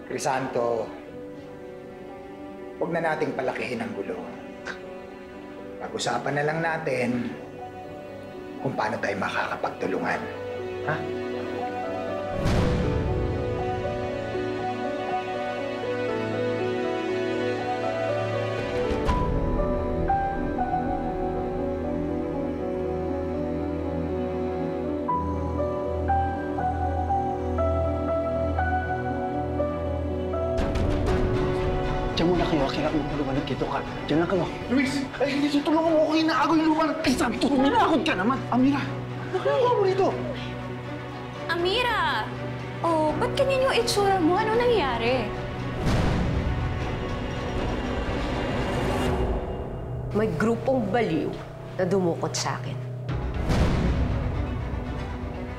Crisanto, huwag na nating palakihin ang gulo. Pag-usapan na lang natin kung paano tayo makakapagtulungan. Ha? Diyan muna kayo, kaya ang malumanag dito ka. Diyan lang kayo. Luis! Ay, hindi tutulungan mo ako inaagaw yung lumanag. Ay, sabi, tuminakot ka naman. Amira, nakagawa mo rito. Amira! Oh, ba't ganyan yung itsura mo? Ano nangyari? May grupong baliw na dumukot sa akin.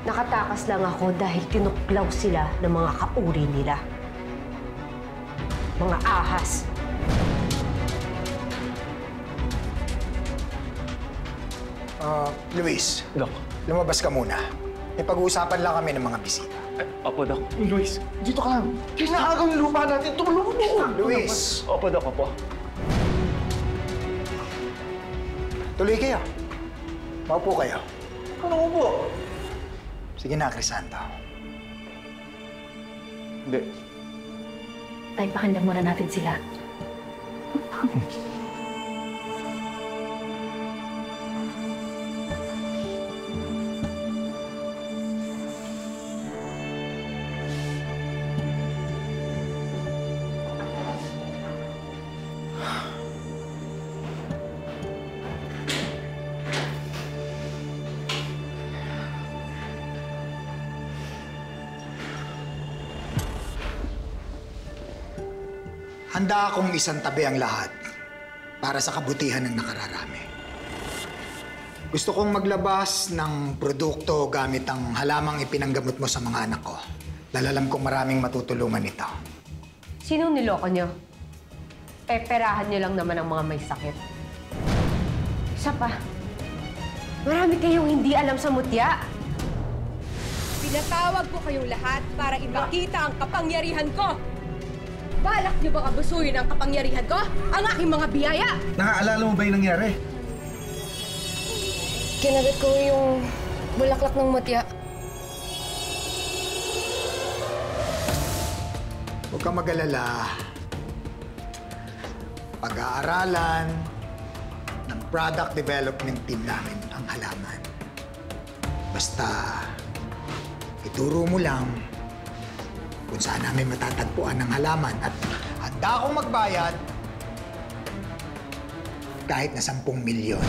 Nakatakas lang ako dahil tinuklaw sila ng mga kauri nila. Mga ahas. Luis, Dok. lumabas ka muna. May pag-uusapan lang kami ng mga bisita. Opo, Dok. Luis, dito ka lang. Kinaagaw yung lupa natin. Tumulungan mo ako. Luis! Opo, Dok. Opo. Tuloy kayo. Maupo kayo. Ano ko po? Sige na, Crisanto. Hindi. Tay, pakinggan muna natin sila. Handa akong isang tabi ang lahat para sa kabutihan ng nakararami. Gusto kong maglabas ng produkto gamit ang halamang ipinanggamot mo sa mga anak ko. Dahil alam kong maraming matutulungan nito. Sinong niloko nyo? Peperahan nyo lang naman ang mga may sakit. Isa pa, marami kayong hindi alam sa mutya. Pinatawag ko kayong lahat para ipakita ang kapangyarihan ko. Balak niyo ba abusuin ang kapangyarihan ko? Ang aking mga biyaya? Nakaalala mo ba yung nangyari? Kinagat ko yung bulaklak ng mutya. Huwag kang mag-alala. Pag-aaralan ng product development team namin ang halaman. Basta ituro mo lang kung saan namin matatagpuan ng halaman at handa akong magbayad kahit na 10 milyon.